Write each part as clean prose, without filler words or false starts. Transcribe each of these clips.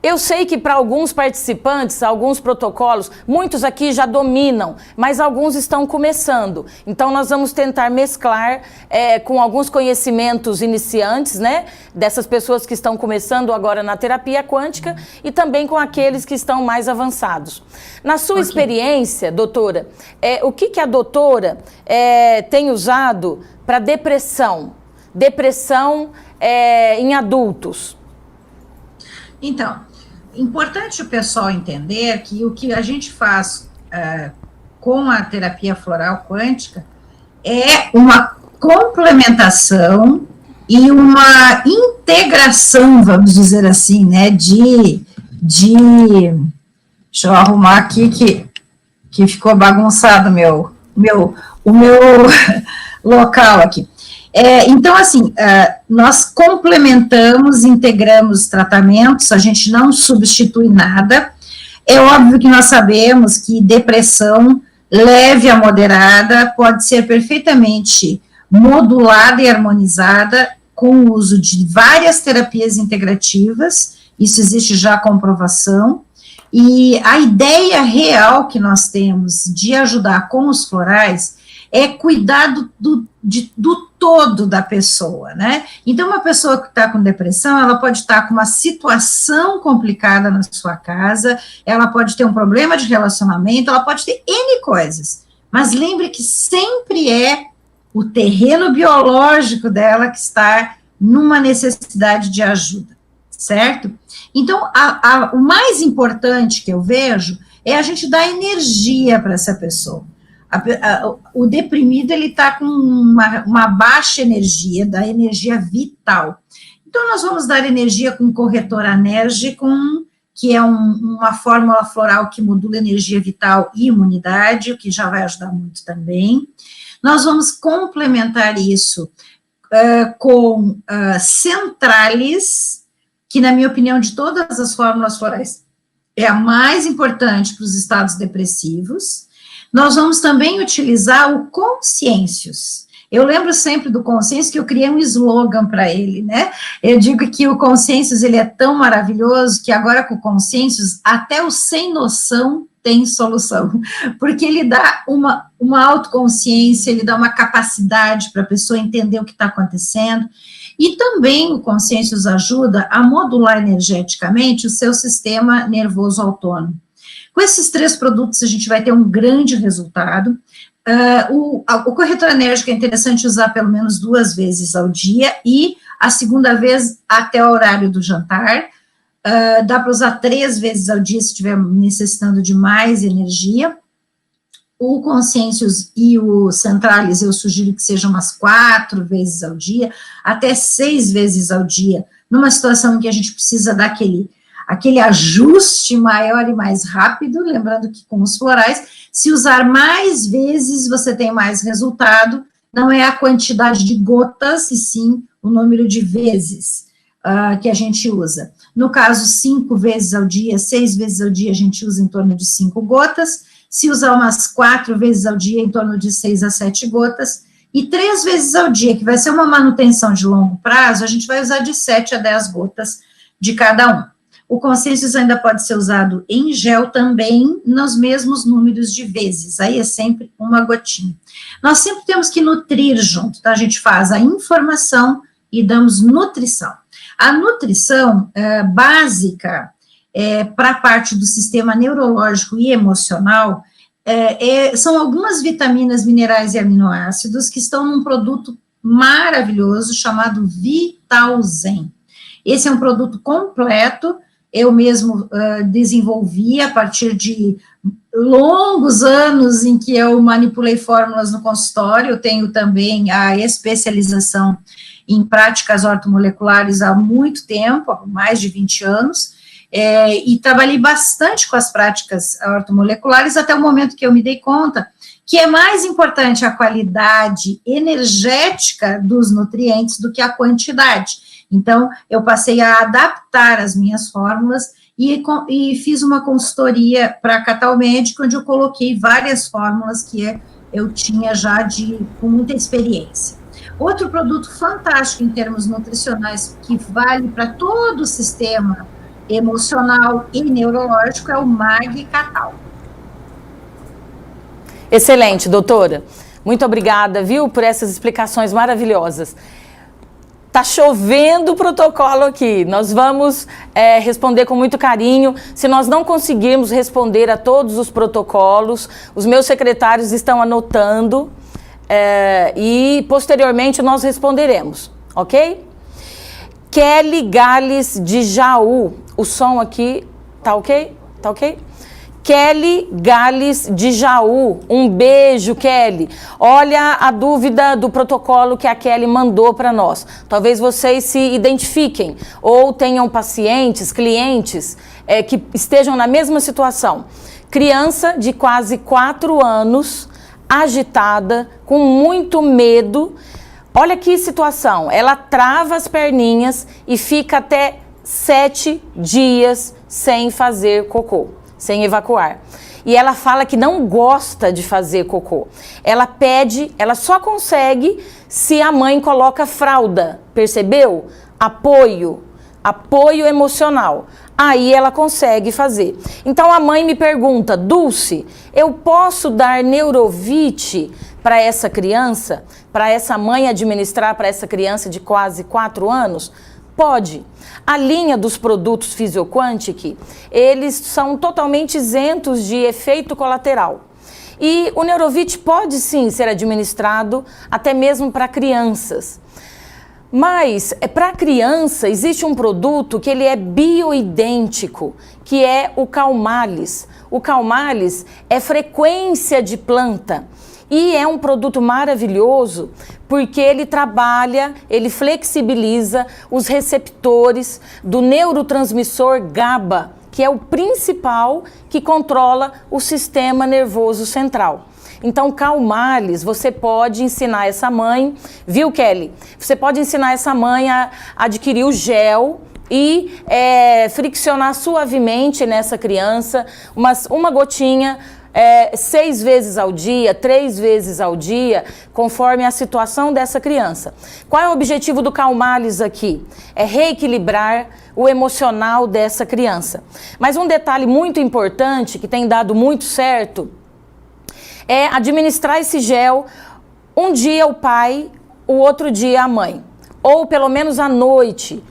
Eu sei que para alguns participantes, alguns protocolos, muitos aqui já dominam, mas alguns estão começando. Então, nós vamos tentar mesclar com alguns conhecimentos iniciantes, né? Dessas pessoas que estão começando agora na terapia quântica e também com aqueles que estão mais avançados. Na sua experiência, doutora, o que a doutora tem usado para depressão? Depressão em adultos? Então, importante o pessoal entender que o que a gente faz com a terapia floral quântica é uma complementação e uma integração, vamos dizer assim, né, deixa eu arrumar aqui que ficou bagunçado o meu local aqui. Então, assim, nós complementamos, integramos tratamentos, a gente não substitui nada. É óbvio que nós sabemos que depressão leve a moderada pode ser perfeitamente modulada e harmonizada com o uso de várias terapias integrativas, isso existe já a comprovação, e a ideia real que nós temos de ajudar com os florais é cuidar do todo da pessoa, né? Então, uma pessoa que está com depressão, ela pode estar com uma situação complicada na sua casa, ela pode ter um problema de relacionamento, ela pode ter N coisas, mas lembre que sempre é o terreno biológico dela que está numa necessidade de ajuda, certo? Então, o mais importante que eu vejo é a gente dar energia para essa pessoa. O deprimido, ele está com uma baixa energia, da energia vital. Então, nós vamos dar energia com corretor anérgico, que é uma fórmula floral que modula energia vital e imunidade, o que já vai ajudar muito também. Nós vamos complementar isso com centralis, que, na minha opinião, de todas as fórmulas florais, é a mais importante para os estados depressivos. Nós vamos também utilizar o Consciêncios. Eu lembro sempre do Consciêncios, que eu criei um slogan para ele, né? Eu digo que o Consciêncios, ele é tão maravilhoso, que agora com o Consciêncios, até o sem noção tem solução, porque ele dá uma autoconsciência, ele dá uma capacidade para a pessoa entender o que está acontecendo, e também o Consciêncios ajuda a modular energeticamente o seu sistema nervoso autônomo. Com esses 3 produtos, a gente vai ter um grande resultado. O corretor enérgico é interessante usar pelo menos 2 vezes ao dia, e a segunda vez até o horário do jantar. Dá para usar 3 vezes ao dia se estiver necessitando de mais energia. O Consciêncios e o Centralis, eu sugiro que sejam umas 4 vezes ao dia, até 6 vezes ao dia, numa situação em que a gente precisa dar aquele ajuste maior e mais rápido, lembrando que com os florais, se usar mais vezes, você tem mais resultado, não é a quantidade de gotas, e sim o número de vezes que a gente usa. No caso, 5 vezes ao dia, 6 vezes ao dia, a gente usa em torno de 5 gotas, se usar umas 4 vezes ao dia, em torno de 6 a 7 gotas, e 3 vezes ao dia, que vai ser uma manutenção de longo prazo, a gente vai usar de 7 a 10 gotas de cada um. O Consciêncios ainda pode ser usado em gel também, nos mesmos números de vezes, aí é sempre uma gotinha. Nós sempre temos que nutrir junto, tá? A gente faz a informação e damos nutrição. A nutrição básica para a parte do sistema neurológico e emocional são algumas vitaminas, minerais e aminoácidos que estão num produto maravilhoso chamado Vitalzen. Esse é um produto completo, eu mesmo desenvolvi a partir de longos anos em que eu manipulei fórmulas no consultório. Eu tenho também a especialização em práticas ortomoleculares há muito tempo, há mais de 20 anos, e trabalhei bastante com as práticas ortomoleculares até o momento que eu me dei conta que é mais importante a qualidade energética dos nutrientes do que a quantidade. Então, eu passei a adaptar as minhas fórmulas e fiz uma consultoria para a Catal Médico, onde eu coloquei várias fórmulas que eu tinha já com muita experiência. Outro produto fantástico em termos nutricionais, que vale para todo o sistema emocional e neurológico é o Mag-Catal. Excelente, doutora. Muito obrigada, viu, por essas explicações maravilhosas. Tá chovendo o protocolo aqui. Nós vamos responder com muito carinho. Se nós não conseguirmos responder a todos os protocolos, os meus secretários estão anotando e posteriormente nós responderemos, ok? Kelly Gales de Jaú. O som aqui tá ok? Tá ok? Kelly Gales de Jaú. Um beijo, Kelly. Olha a dúvida do protocolo que a Kelly mandou para nós. Talvez vocês se identifiquem ou tenham pacientes, clientes que estejam na mesma situação. Criança de quase 4 anos, agitada, com muito medo. Olha que situação. Ela trava as perninhas e fica até 7 dias sem fazer cocô, sem evacuar. E ela fala que não gosta de fazer cocô. Ela pede, ela só consegue se a mãe coloca fralda, percebeu? Apoio emocional. Aí ela consegue fazer. Então a mãe me pergunta, Dulce, eu posso dar Neurovit para essa criança? Para essa mãe administrar para essa criança de quase 4 anos? Pode. A linha dos produtos Physioquantic, eles são totalmente isentos de efeito colateral. E o Neurovit pode sim ser administrado até mesmo para crianças. Mas para criança existe um produto que ele é bioidêntico, que é o Calmales. O Calmales é frequência de planta. E é um produto maravilhoso porque ele trabalha, ele flexibiliza os receptores do neurotransmissor GABA, que é o principal que controla o sistema nervoso central. Então, Calmales, você pode ensinar essa mãe, viu, Kelly? Você pode ensinar essa mãe a adquirir o gel e friccionar suavemente nessa criança, uma gotinha, 6 vezes ao dia, 3 vezes ao dia, conforme a situação dessa criança. Qual é o objetivo do Calmales aqui? É reequilibrar o emocional dessa criança. Mas um detalhe muito importante, que tem dado muito certo, é administrar esse gel um dia o pai, o outro dia a mãe. Ou pelo menos à noite,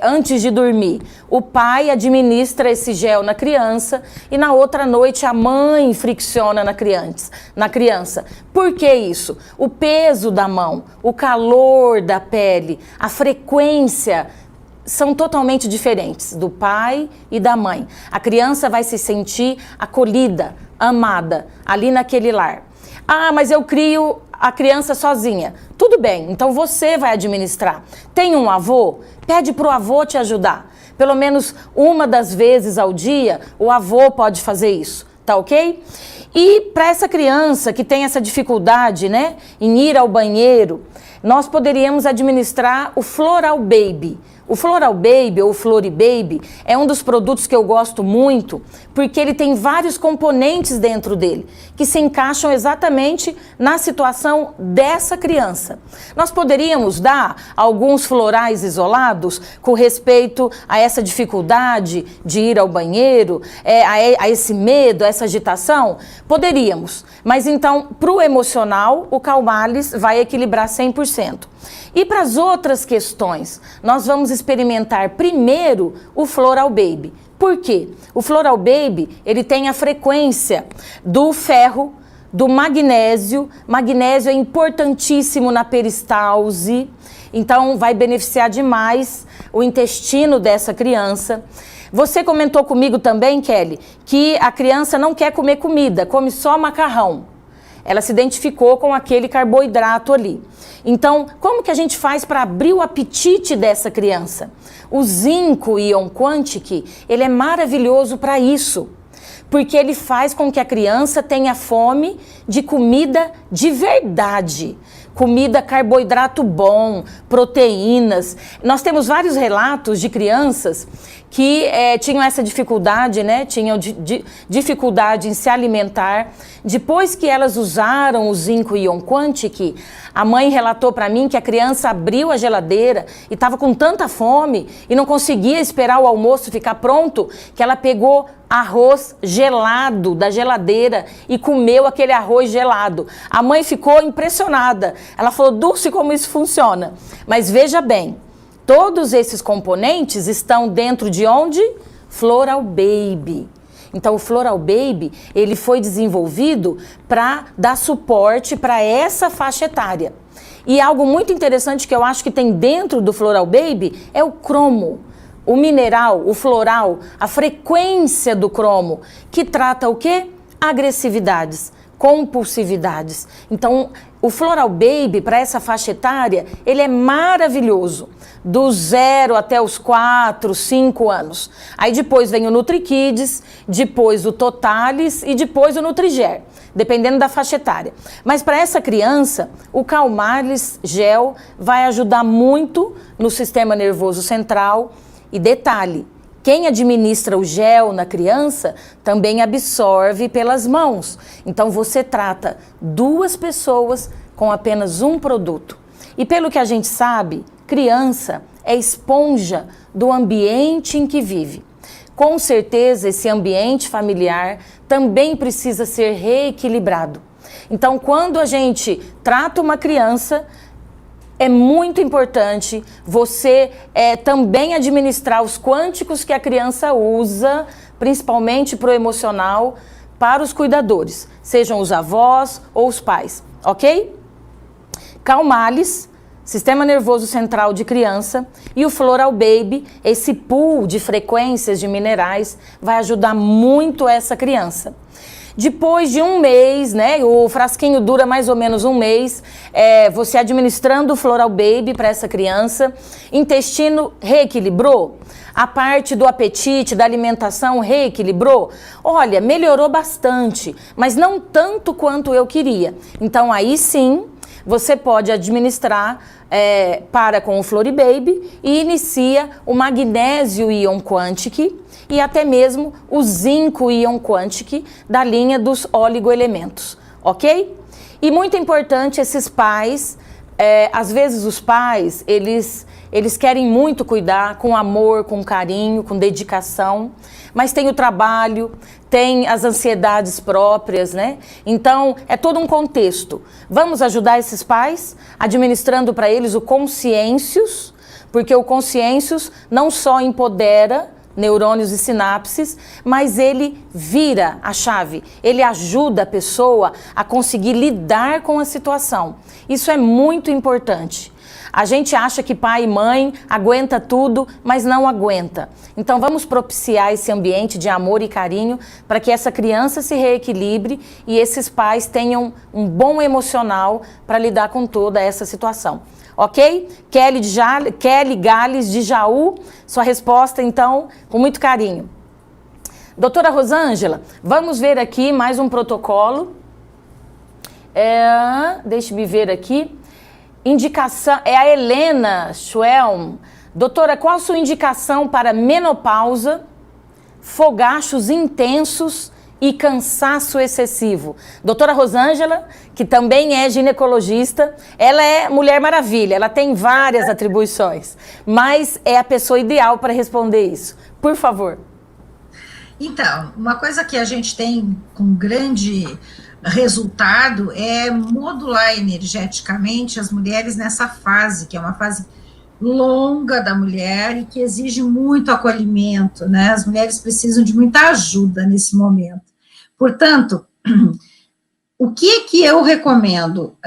antes de dormir. O pai administra esse gel na criança e na outra noite a mãe fricciona na criança. Por que isso? O peso da mão, o calor da pele, a frequência são totalmente diferentes do pai e da mãe. A criança vai se sentir acolhida, amada, ali naquele lar. Ah, mas eu crio a criança sozinha. Tudo bem, então você vai administrar. Tem um avô? Pede para o avô te ajudar. Pelo menos uma das vezes ao dia, o avô pode fazer isso, tá ok? E para essa criança que tem essa dificuldade, né, em ir ao banheiro, nós poderíamos administrar o Floral Baby. O Floral Baby ou Floribaby é um dos produtos que eu gosto muito porque ele tem vários componentes dentro dele que se encaixam exatamente na situação dessa criança. Nós poderíamos dar alguns florais isolados com respeito a essa dificuldade de ir ao banheiro, a esse medo, a essa agitação? Poderíamos, mas então para o emocional o Calmales vai equilibrar 100%. E para as outras questões, nós vamos experimentar primeiro o Floral Baby. Por quê? O Floral Baby, ele tem a frequência do ferro, do magnésio. Magnésio é importantíssimo na peristalse, então vai beneficiar demais o intestino dessa criança. Você comentou comigo também, Kelly, que a criança não quer comer comida, come só macarrão. Ela se identificou com aquele carboidrato ali. Então, como que a gente faz para abrir o apetite dessa criança? O Zinco Ion Quantic, ele é maravilhoso para isso, porque ele faz com que a criança tenha fome de comida de verdade. Comida, carboidrato bom, proteínas. Nós temos vários relatos de crianças que tinham essa dificuldade, né? Tinham dificuldade em se alimentar. Depois que elas usaram o Zinco Ion Quantic, A mãe relatou para mim que a criança abriu a geladeira e estava com tanta fome e não conseguia esperar o almoço ficar pronto, que ela pegou arroz gelado da geladeira e comeu aquele arroz gelado. A mãe ficou impressionada. Ela falou, Dulce, como isso funciona? Mas veja bem, todos esses componentes estão dentro de onde? Floral Baby. Então, o Floral Baby, ele foi desenvolvido para dar suporte para essa faixa etária. E algo muito interessante que eu acho que tem dentro do Floral Baby é o cromo. O mineral, o floral, a frequência do cromo, que trata o quê? Agressividades, compulsividades. Então, o Floral Baby, para essa faixa etária, ele é maravilhoso. Do 0 até os 4, 5 anos. Aí depois vem o NutriKids, depois o Totalis e depois o Nutriger, dependendo da faixa etária. Mas para essa criança, o Calmales Gel vai ajudar muito no sistema nervoso central. E detalhe, quem administra o gel na criança também absorve pelas mãos. Então você trata 2 pessoas com apenas um produto. E pelo que a gente sabe, criança é esponja do ambiente em que vive. Com certeza esse ambiente familiar também precisa ser reequilibrado. Então quando a gente trata uma criança, é muito importante você também administrar os quânticos que a criança usa, principalmente para o emocional, para os cuidadores, sejam os avós ou os pais, ok? Calmales, sistema nervoso central de criança, e o Floral Baby, esse pool de frequências de minerais, vai ajudar muito essa criança. Depois de um mês, né, o frasquinho dura mais ou menos um mês, você administrando o Floral Baby para essa criança, intestino reequilibrou? A parte do apetite, da alimentação reequilibrou? Olha, melhorou bastante, mas não tanto quanto eu queria. Então aí sim, você pode administrar para com o Floral Baby e inicia o Magnésio Ion Quantic e até mesmo o Zinco Ion Quantic da linha dos oligoelementos, ok? E muito importante, esses pais, às vezes os pais, eles querem muito cuidar com amor, com carinho, com dedicação, mas tem o trabalho, tem as ansiedades próprias, né? Então, é todo um contexto. Vamos ajudar esses pais, administrando para eles o Consciêncios, porque o Consciêncios não só empodera neurônios e sinapses, mas ele vira a chave, ele ajuda a pessoa a conseguir lidar com a situação. Isso é muito importante. A gente acha que pai e mãe aguenta tudo, mas não aguenta. Então vamos propiciar esse ambiente de amor e carinho para que essa criança se reequilibre e esses pais tenham um bom emocional para lidar com toda essa situação. Ok? Kelly Gales de Jaú, sua resposta então, com muito carinho. Doutora Rosângela, vamos ver aqui mais um protocolo. Deixe-me ver aqui. Indicação, é a Helena Schwelm. Doutora, qual a sua indicação para menopausa, fogachos intensos e cansaço excessivo? Doutora Rosângela, que também é ginecologista, ela é Mulher Maravilha, ela tem várias atribuições, mas é a pessoa ideal para responder isso. Por favor. Então, uma coisa que a gente tem com grande resultado é modular energeticamente as mulheres nessa fase, que é uma fase longa da mulher e que exige muito acolhimento, né? As mulheres precisam de muita ajuda nesse momento. Portanto, o que eu recomendo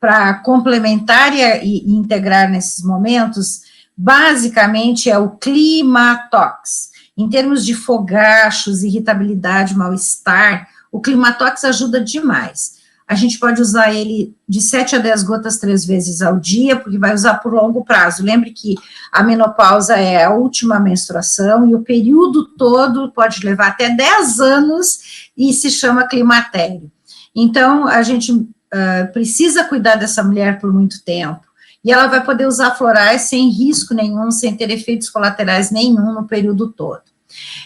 para complementar e integrar nesses momentos, basicamente é o Climatox. Em termos de fogachos, irritabilidade, mal-estar, o Climatox ajuda demais. A gente pode usar ele de 7 a 10 gotas 3 vezes ao dia, porque vai usar por longo prazo. Lembre que a menopausa é a última menstruação e o período todo pode levar até 10 anos e se chama climatério. Então, a gente precisa cuidar dessa mulher por muito tempo. E ela vai poder usar florais sem risco nenhum, sem ter efeitos colaterais nenhum no período todo.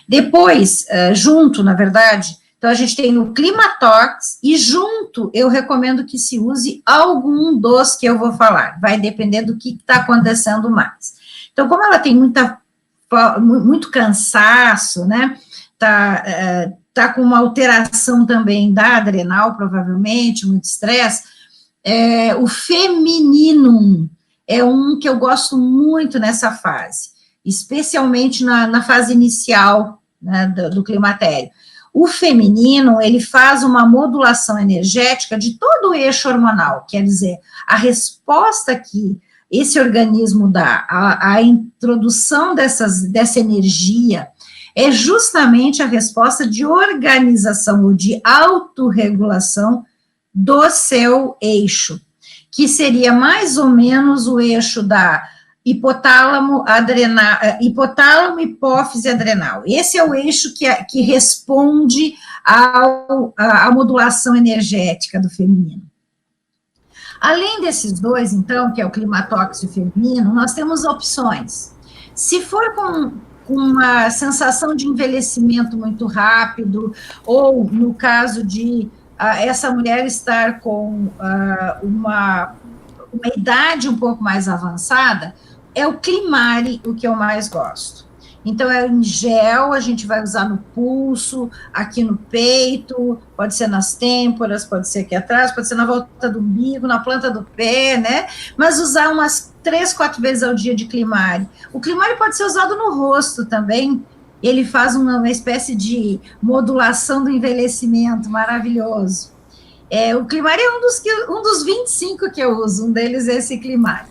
Depois, junto, na verdade, Então, a gente tem o Climatox e junto eu recomendo que se use algum dos que eu vou falar. Vai depender do que está acontecendo mais. Então, como ela tem muito cansaço, né? Tá com uma alteração também da adrenal, provavelmente, muito estresse. O Femininum é um que eu gosto muito nessa fase, especialmente na fase inicial, né, do climatério. O feminino, ele faz uma modulação energética de todo o eixo hormonal, quer dizer, a resposta que esse organismo dá, a introdução dessa energia, é justamente a resposta de organização ou de autorregulação do seu eixo, que seria mais ou menos o eixo da hipotálamo, hipófise adrenal. Esse é o eixo que responde à modulação energética do feminino. Além desses dois, então, que é o Climatox e o feminino, nós temos opções. Se for com uma sensação de envelhecimento muito rápido, ou no caso de essa mulher estar com uma idade um pouco mais avançada, é o Climari o que eu mais gosto. Então, é em gel, a gente vai usar no pulso, aqui no peito, pode ser nas têmporas, pode ser aqui atrás, pode ser na volta do umbigo, na planta do pé, né? Mas usar umas 3, 4 vezes ao dia de Climari. O Climari pode ser usado no rosto também, ele faz uma espécie de modulação do envelhecimento, maravilhoso. O Climari é um dos 25 que eu uso, um deles é esse Climari.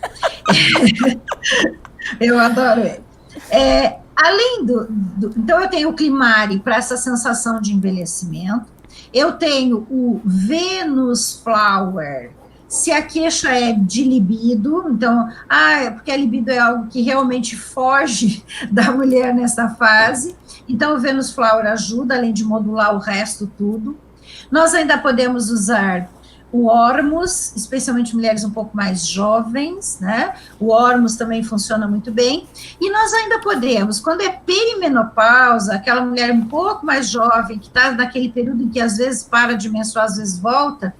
Eu adoro ele. Além então, eu tenho o Climari para essa sensação de envelhecimento, eu tenho o Venus Flower, se a queixa é de libido, então, porque a libido é algo que realmente foge da mulher nessa fase, então o Venus Flower ajuda, além de modular o resto tudo. Nós ainda podemos usar o Ormus, especialmente mulheres um pouco mais jovens, né? O Ormus também funciona muito bem. E nós ainda podemos, quando é perimenopausa, aquela mulher um pouco mais jovem, que está naquele período em que às vezes para de menstruar, às vezes volta,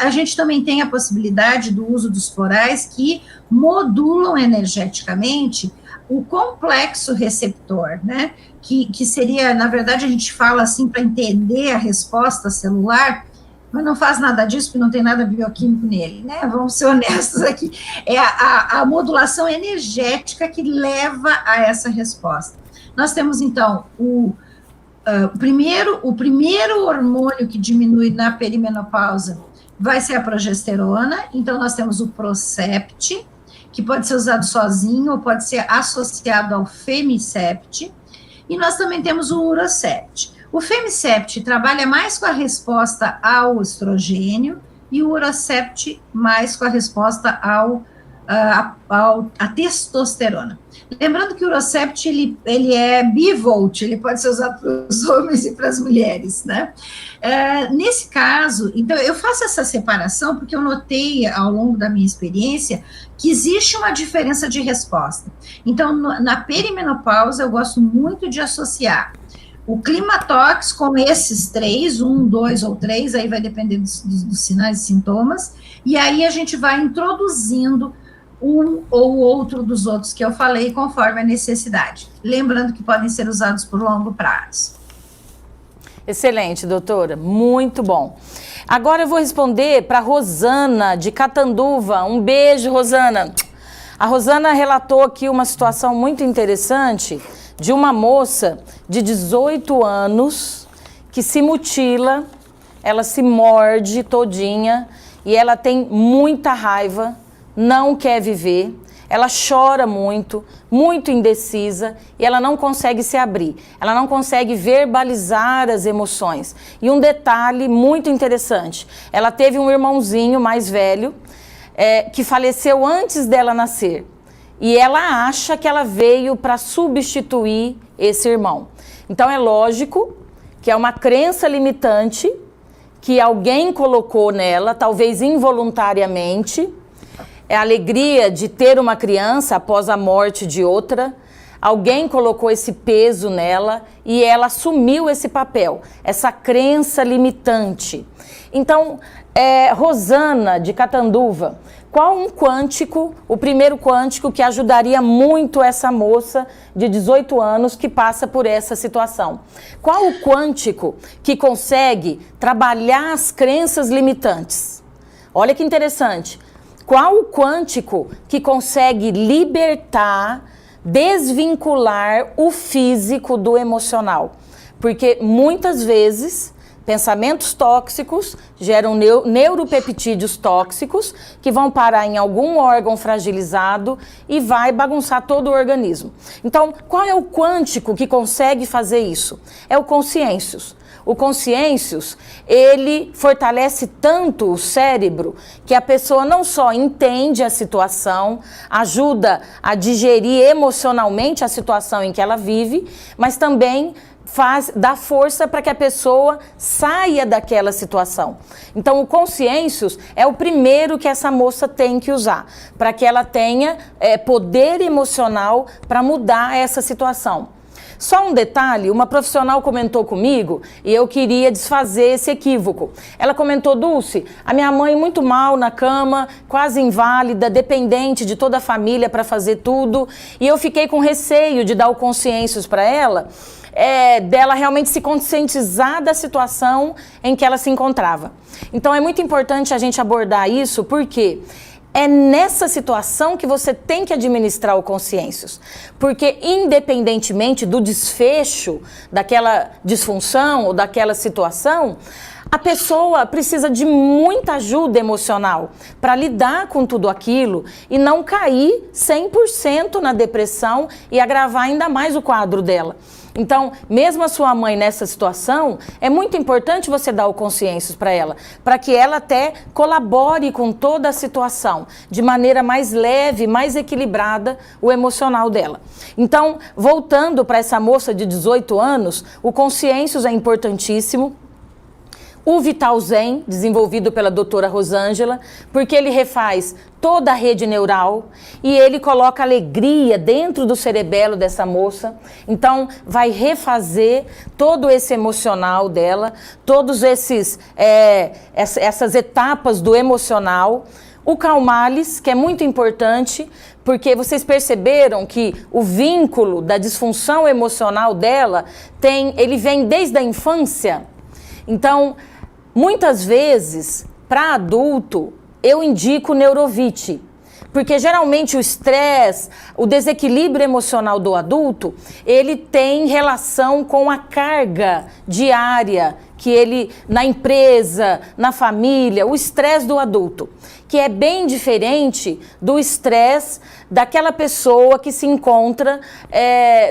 a gente também tem a possibilidade do uso dos florais que modulam energeticamente o complexo receptor, né? Que seria, na verdade, a gente fala assim para entender a resposta celular, mas não faz nada disso, porque não tem nada bioquímico nele, né? Vamos ser honestos aqui. É a modulação energética que leva a essa resposta. Nós temos, então, o primeiro hormônio que diminui na perimenopausa vai ser a progesterona, então nós temos o Procept, que pode ser usado sozinho ou pode ser associado ao Femicept, e nós também temos o Urocept. O Femicept trabalha mais com a resposta ao estrogênio e o Urocept mais com a resposta à testosterona. Lembrando que o Urocept, ele é bivolt, ele pode ser usado para os homens e para as mulheres, né? Nesse caso, então, eu faço essa separação porque eu notei, ao longo da minha experiência, que existe uma diferença de resposta. Então, na perimenopausa, eu gosto muito de associar o Climatox com esses 3, 1, 2 ou 3, aí vai depender dos sinais e sintomas, e aí a gente vai introduzindo um ou outro dos outros que eu falei, conforme a necessidade. Lembrando que podem ser usados por longo prazo. Excelente, doutora. Muito bom. Agora eu vou responder para Rosana, de Catanduva. Um beijo, Rosana. A Rosana relatou aqui uma situação muito interessante de uma moça de 18 anos que se mutila, ela se morde todinha e ela tem muita raiva, não quer viver, ela chora muito, muito indecisa e ela não consegue se abrir, ela não consegue verbalizar as emoções. E um detalhe muito interessante, ela teve um irmãozinho mais velho que faleceu antes dela nascer. E ela acha que ela veio para substituir esse irmão. Então é lógico que é uma crença limitante que alguém colocou nela, talvez involuntariamente. É a alegria de ter uma criança após a morte de outra, Alguém colocou esse peso nela e ela assumiu esse papel, essa crença limitante. Então, Rosana de Catanduva, qual um quântico, o primeiro quântico que ajudaria muito essa moça de 18 anos que passa por essa situação? Qual o quântico que consegue trabalhar as crenças limitantes? Olha que interessante. Qual o quântico que consegue libertar, desvincular o físico do emocional? Porque muitas vezes pensamentos tóxicos geram neuropeptídeos tóxicos que vão parar em algum órgão fragilizado e vai bagunçar todo o organismo. Então, qual é o quântico que consegue fazer isso? É o consciêncios. O consciêncios, ele fortalece tanto o cérebro que a pessoa não só entende a situação, ajuda a digerir emocionalmente a situação em que ela vive, mas também dá força para que a pessoa saia daquela situação. Então, o consciêncios é o primeiro que essa moça tem que usar, para que ela tenha poder emocional para mudar essa situação. Só um detalhe, uma profissional comentou comigo e eu queria desfazer esse equívoco. Ela comentou: Dulce, a minha mãe muito mal na cama, quase inválida, dependente de toda a família para fazer tudo, e eu fiquei com receio de dar o consciêncios para ela, dela realmente se conscientizar da situação em que ela se encontrava. Então é muito importante a gente abordar isso, porque é nessa situação que você tem que administrar o consciêncios. Porque independentemente do desfecho daquela disfunção ou daquela situação, a pessoa precisa de muita ajuda emocional para lidar com tudo aquilo e não cair 100% na depressão e agravar ainda mais o quadro dela. Então, mesmo a sua mãe nessa situação, é muito importante você dar o consciêncios para ela, para que ela até colabore com toda a situação, de maneira mais leve, mais equilibrada, o emocional dela. Então, voltando para essa moça de 18 anos, o consciêncios é importantíssimo. O Vital Zen, desenvolvido pela doutora Rosângela, porque ele refaz toda a rede neural e ele coloca alegria dentro do cerebelo dessa moça. Então, vai refazer todo esse emocional dela, todos essas etapas do emocional. O Calmales, que é muito importante, porque vocês perceberam que o vínculo da disfunção emocional dela ele vem desde a infância. Então, muitas vezes, para adulto, eu indico Neurovite, porque geralmente o estresse, o desequilíbrio emocional do adulto, ele tem relação com a carga diária que ele, na empresa, na família, o estresse do adulto, que é bem diferente do estresse daquela pessoa que se encontra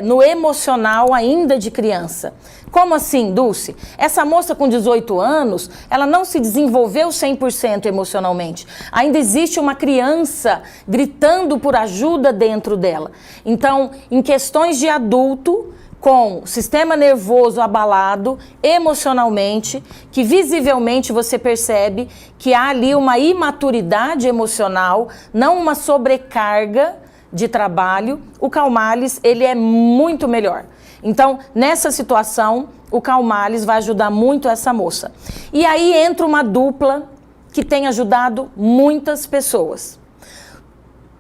no emocional ainda de criança. Como assim, Dulce? Essa moça com 18 anos, ela não se desenvolveu 100% emocionalmente. Ainda existe uma criança gritando por ajuda dentro dela. Então, em questões de adulto, com sistema nervoso abalado emocionalmente, que visivelmente você percebe que há ali uma imaturidade emocional, não uma sobrecarga de trabalho, o Calmales, ele é muito melhor. Então, nessa situação, o Calmales vai ajudar muito essa moça. E aí entra uma dupla que tem ajudado muitas pessoas.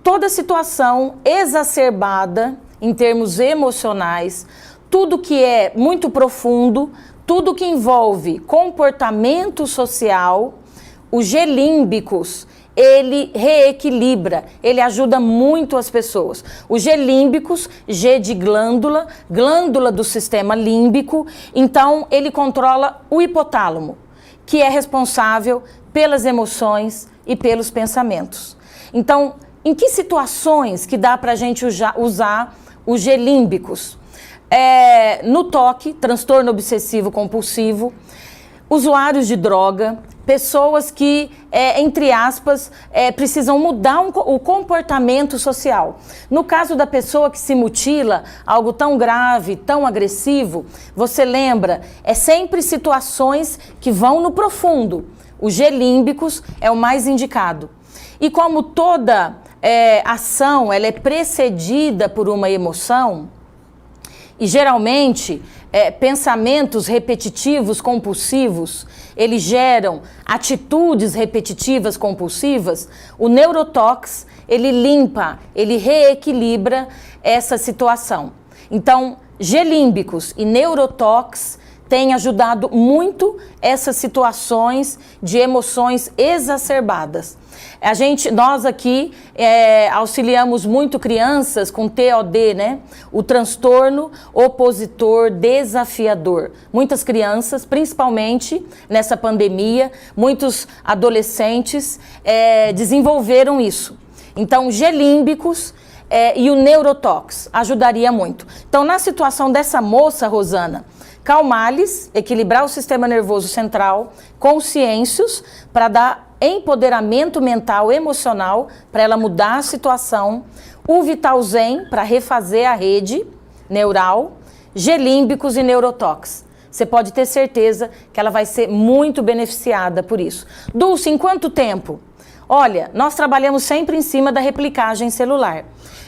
Toda situação exacerbada em termos emocionais, tudo que é muito profundo, tudo que envolve comportamento social, os G-límbicos, ele reequilibra, ele ajuda muito as pessoas. Os G-límbicos, G de glândula, glândula do sistema límbico, então ele controla o hipotálamo, que é responsável pelas emoções e pelos pensamentos. Então, em que situações que dá para a gente usar os G-límbicos? No toque, transtorno obsessivo compulsivo, usuários de droga, pessoas que, entre aspas, precisam mudar o comportamento social. No caso da pessoa que se mutila, algo tão grave, tão agressivo, você lembra, sempre situações que vão no profundo. Os G-límbicos é o mais indicado. E como toda ação ela é precedida por uma emoção, E geralmente, pensamentos repetitivos compulsivos, eles geram atitudes repetitivas compulsivas. O neurotox, ele limpa, ele reequilibra essa situação. Então, gelímbicos e neurotox têm ajudado muito essas situações de emoções exacerbadas. Nós aqui auxiliamos muito crianças com TOD, né? O transtorno opositor desafiador. Muitas crianças, principalmente nessa pandemia, muitos adolescentes desenvolveram isso. Então, gelímbicos e o neurotox ajudaria muito. Então, na situação dessa moça, Rosana, calmar-lhes, equilibrar o sistema nervoso central, consciêncios, para dar empoderamento mental, emocional, para ela mudar a situação, o Vital Zen, para refazer a rede neural, gelímbicos e neurotox. Você pode ter certeza que ela vai ser muito beneficiada por isso. Dulce, em quanto tempo? Olha, nós trabalhamos sempre em cima da replicagem celular,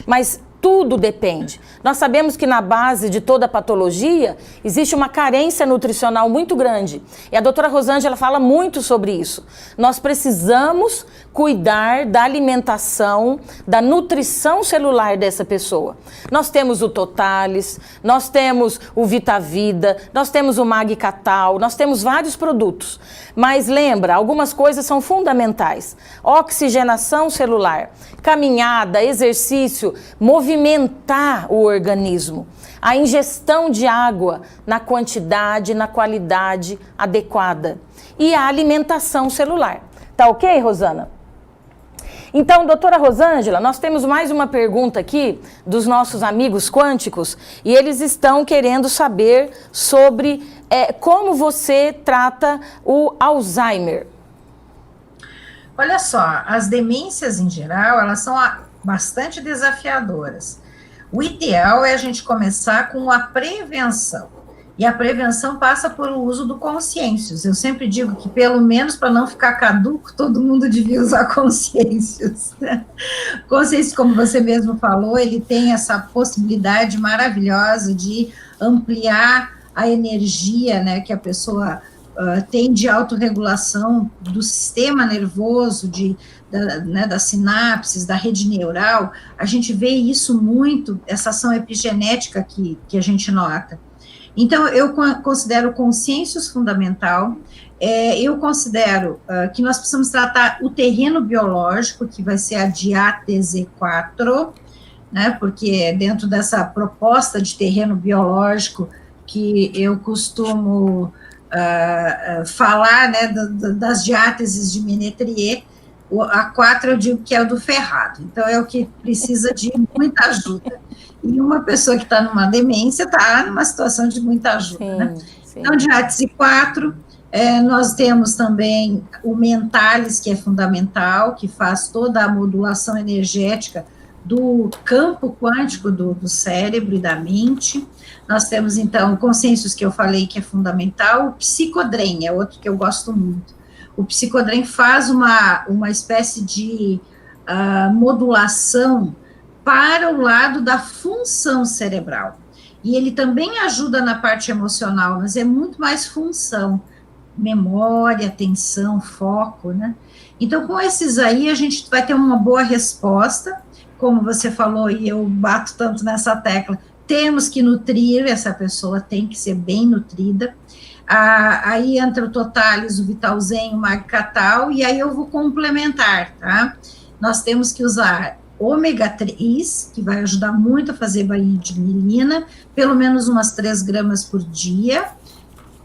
mas tudo depende. Nós sabemos que na base de toda a patologia existe uma carência nutricional muito grande. E a doutora Rosângela fala muito sobre isso. Nós precisamos cuidar da alimentação, da nutrição celular dessa pessoa. Nós temos o Totalis, nós temos o Vitavida, nós temos o Magcatal, nós temos vários produtos. Mas lembra, algumas coisas são fundamentais. Oxigenação celular, caminhada, exercício, movimentar o organismo. A ingestão de água na quantidade, na qualidade adequada. E a alimentação celular. Tá ok, Rosana? Então, doutora Rosângela, nós temos mais uma pergunta aqui dos nossos amigos quânticos e eles estão querendo saber sobre como você trata o Alzheimer. Olha só, as demências em geral, elas são bastante desafiadoras. O ideal é a gente começar com a prevenção. E a prevenção passa pelo uso do Consciêncios. Eu sempre digo que, pelo menos para não ficar caduco, todo mundo devia usar Consciêncios. Consciêncios, como você mesmo falou, ele tem essa possibilidade maravilhosa de ampliar a energia, né, que a pessoa tem de autorregulação do sistema nervoso, das sinapses, da rede neural. A gente vê isso muito, essa ação epigenética que a gente nota. Então, eu considero Consciêncios fundamental, eu considero que nós precisamos tratar o terreno biológico, que vai ser a DIAT-Z4, né, porque dentro dessa proposta de terreno biológico que eu costumo falar, né, das diáteses de Ménetrier, a 4 eu digo que é o do ferrado, então é o que precisa de muita ajuda. E uma pessoa que está numa demência está numa situação de muita ajuda, sim, né? Sim. Então, diátese 4, nós temos também o Mentalis, que é fundamental, que faz toda a modulação energética do campo quântico do cérebro e da mente. Nós temos, então, o Consciêncios, que eu falei que é fundamental. O Psicodrem é outro que eu gosto muito. O Psicodrem faz uma espécie de modulação para o lado da função cerebral. E ele também ajuda na parte emocional, mas é muito mais função, memória, atenção, foco, né? Então, com esses aí, a gente vai ter uma boa resposta, como você falou, e eu bato tanto nessa tecla, temos que nutrir, essa pessoa tem que ser bem nutrida. Aí entra o Totalis, o Vital Zen, o Magcatal, e aí eu vou complementar, tá? Nós temos que usar ômega 3, que vai ajudar muito a fazer banho de mielina, pelo menos umas 3 gramas por dia,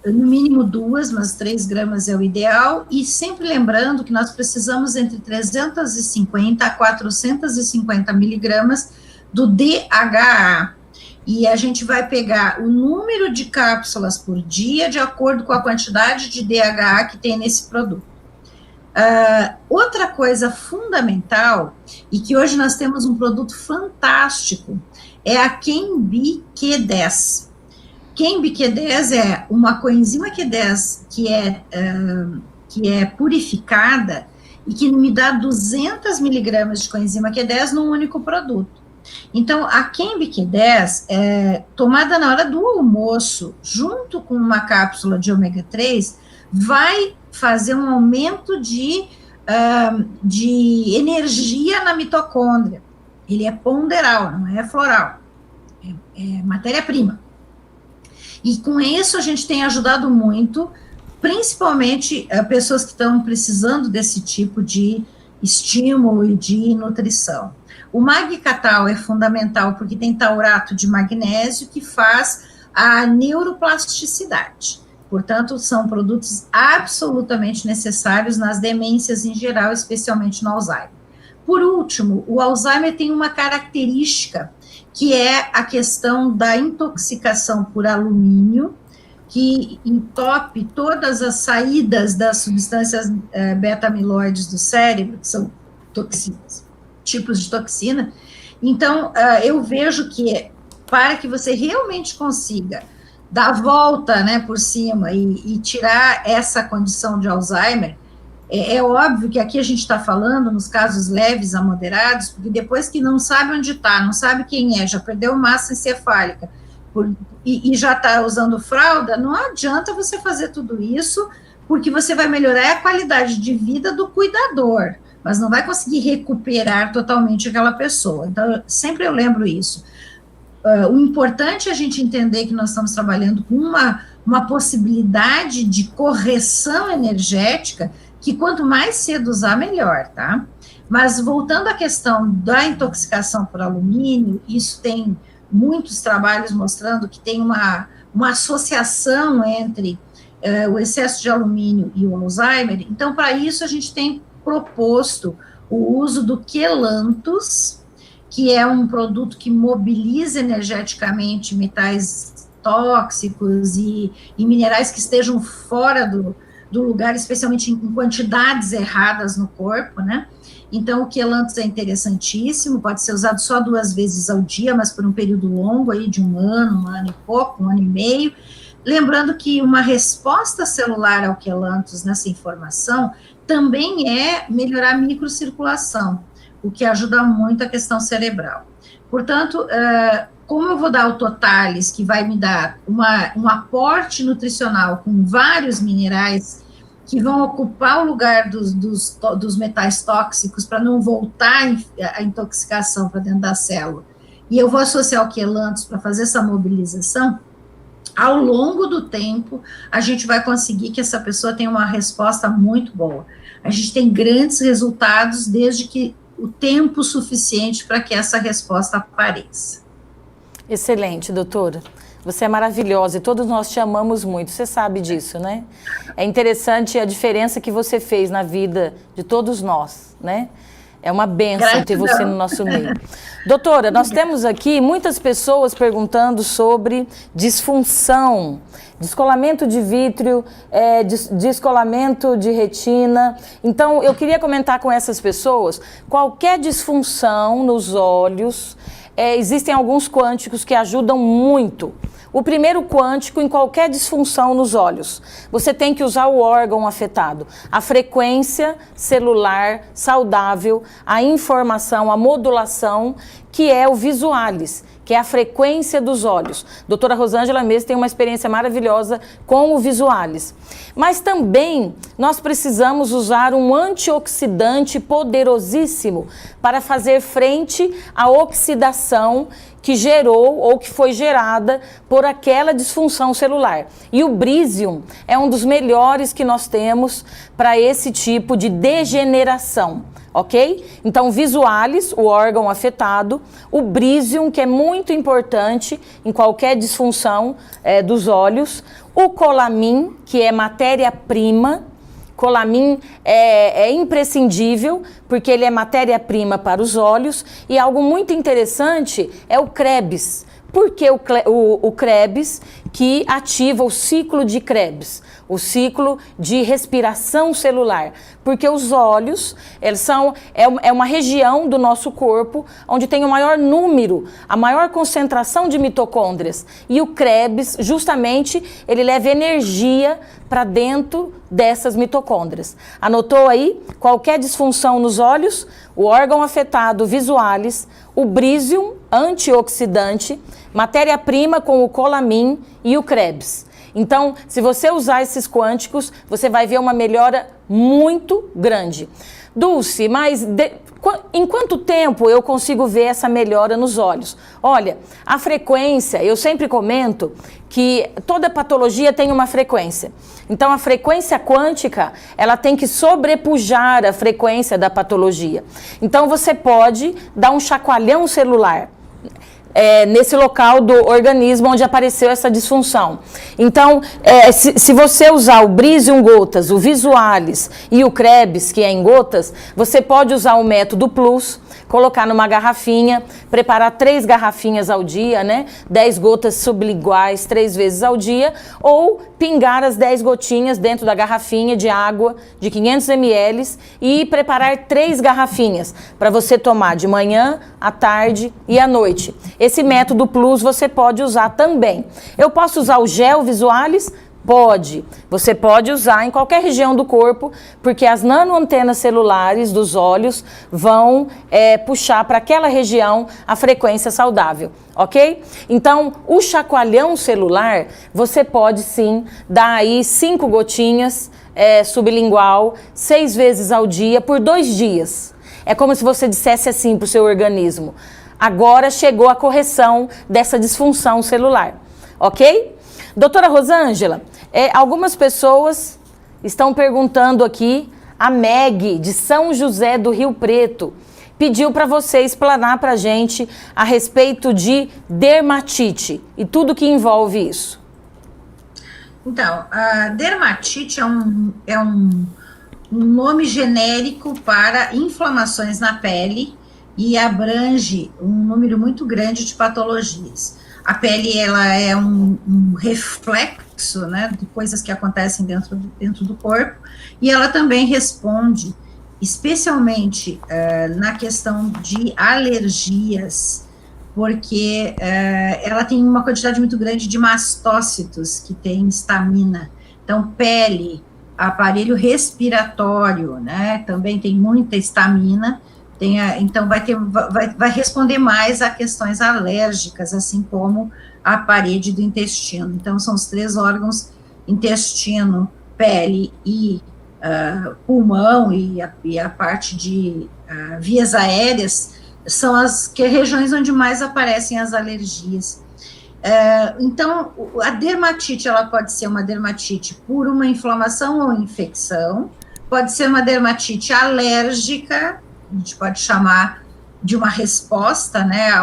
no mínimo 2, mas 3 gramas é o ideal, e sempre lembrando que nós precisamos entre 350 a 450 miligramas do DHA, e a gente vai pegar o número de cápsulas por dia de acordo com a quantidade de DHA que tem nesse produto. Outra coisa fundamental, e que hoje nós temos um produto fantástico, é a Quembi Q10. Quembi Q10 é uma coenzima Q10 que é purificada e que me dá 200 miligramas de coenzima Q10 num único produto. Então, a Cambly Q10, tomada na hora do almoço, junto com uma cápsula de ômega 3, vai fazer um aumento de energia na mitocôndria. Ele é ponderal, não é floral, é matéria-prima. E com isso a gente tem ajudado muito, principalmente pessoas que estão precisando desse tipo de estímulo e de nutrição. O Mag-Catal é fundamental porque tem taurato de magnésio que faz a neuroplasticidade. Portanto, são produtos absolutamente necessários nas demências em geral, especialmente no Alzheimer. Por último, o Alzheimer tem uma característica que é a questão da intoxicação por alumínio, que entope todas as saídas das substâncias beta-amiloides do cérebro, que são toxinas, tipos de toxina. Então, eu vejo que para que você realmente consiga dar a volta, né, por cima e tirar essa condição de Alzheimer, é óbvio que aqui a gente está falando nos casos leves a moderados, porque depois que não sabe onde está, não sabe quem é, já perdeu massa encefálica, e já está usando fralda, não adianta você fazer tudo isso, porque você vai melhorar a qualidade de vida do cuidador, mas não vai conseguir recuperar totalmente aquela pessoa. Então, sempre eu lembro isso. O importante é a gente entender que nós estamos trabalhando com uma possibilidade de correção energética, que quanto mais cedo usar, melhor, tá? Mas voltando à questão da intoxicação por alumínio, isso tem muitos trabalhos mostrando que tem uma associação entre o excesso de alumínio e o Alzheimer. Então, para isso, a gente tem proposto o uso do quelanthus, que é um produto que mobiliza energeticamente metais tóxicos e minerais que estejam fora do lugar, especialmente em quantidades erradas no corpo, né? Então, o quelanthus é interessantíssimo, pode ser usado só 2 vezes ao dia, mas por um período longo aí de 1 ano e pouco, 1 ano e meio. Lembrando que uma resposta celular ao quelanthus nessa informação também é melhorar a microcirculação, o que ajuda muito a questão cerebral. Portanto, como eu vou dar o Totalis, que vai me dar um aporte nutricional com vários minerais que vão ocupar o lugar dos metais tóxicos para não voltar a intoxicação para dentro da célula, e eu vou associar o quelanthus para fazer essa mobilização, ao longo do tempo, a gente vai conseguir que essa pessoa tenha uma resposta muito boa. A gente tem grandes resultados desde que o tempo suficiente para que essa resposta apareça. Excelente, doutora. Você é maravilhosa e todos nós te amamos muito, você sabe disso, né? É interessante a diferença que você fez na vida de todos nós, né? É uma bênção ter você no nosso meio. Doutora, nós temos aqui muitas pessoas perguntando sobre disfunção, descolamento de vítreo, descolamento de retina. Então, eu queria comentar com essas pessoas, qualquer disfunção nos olhos, existem alguns quânticos que ajudam muito. O primeiro quântico em qualquer disfunção nos olhos. Você tem que usar o órgão afetado. A frequência celular saudável, a informação, a modulação, que é o visualis, que é a frequência dos olhos. Doutora Rosângela mesmo tem uma experiência maravilhosa com o visualis. Mas também nós precisamos usar um antioxidante poderosíssimo para fazer frente à oxidação que gerou ou que foi gerada por aquela disfunção celular. E o Brisium é um dos melhores que nós temos para esse tipo de degeneração. Ok? Então, visualis, o órgão afetado, o Brisium, que é muito importante em qualquer disfunção dos olhos, o Colamin, que é matéria-prima. Colamin é imprescindível, porque ele é matéria-prima para os olhos, e algo muito interessante é o Krebs. Por que o Krebs, que ativa o ciclo de Krebs, o ciclo de respiração celular, porque os olhos, é uma região do nosso corpo onde tem o maior número, a maior concentração de mitocôndrias, e o Krebs, justamente, ele leva energia para dentro dessas mitocôndrias. Anotou aí? Qualquer disfunção nos olhos, o órgão afetado visualis, o brísium, antioxidante, matéria-prima com o colamin e o Krebs. Então, se você usar esses quânticos, você vai ver uma melhora muito grande. Dulce, mas em quanto tempo eu consigo ver essa melhora nos olhos? Olha, a frequência, eu sempre comento que toda patologia tem uma frequência. Então, a frequência quântica, ela tem que sobrepujar a frequência da patologia. Então, você pode dar um chacoalhão celular nesse local do organismo onde apareceu essa disfunção. Então, se você usar o Brísium gotas, o Visualis e o Krebs, que é em gotas, você pode usar o método Plus, colocar numa garrafinha, preparar 3 garrafinhas ao dia, né? 10 gotas sublinguais 3 vezes ao dia, ou pingar as 10 gotinhas dentro da garrafinha de água de 500 ml e preparar 3 garrafinhas para você tomar de manhã, à tarde e à noite. Esse método Plus você pode usar também. Eu posso usar o gel Visualis? Pode. Você pode usar em qualquer região do corpo, porque as nanoantenas celulares dos olhos vão puxar para aquela região a frequência saudável, ok? Então, o chacoalhão celular, você pode sim dar aí 5 gotinhas sublingual, 6 vezes ao dia, por 2 dias. É como se você dissesse assim para o seu organismo: agora chegou a correção dessa disfunção celular, ok? Doutora Rosângela, algumas pessoas estão perguntando aqui, a Meg, de São José do Rio Preto, pediu para você explanar para a gente a respeito de dermatite e tudo que envolve isso. Então, a dermatite é um nome genérico para inflamações na pele e abrange um número muito grande de patologias. A pele, ela é um reflexo, né, de coisas que acontecem dentro do corpo, e ela também responde, especialmente na questão de alergias, porque ela tem uma quantidade muito grande de mastócitos que tem histamina. Então, pele, aparelho respiratório, né, também tem muita histamina. Então, vai responder mais a questões alérgicas, assim como a parede do intestino. Então, são os 3 órgãos: intestino, pele e pulmão, e a parte de vias aéreas, são as regiões onde mais aparecem as alergias. Então, a dermatite, ela pode ser uma dermatite por uma inflamação ou infecção, pode ser uma dermatite alérgica, a gente pode chamar de uma resposta, né, a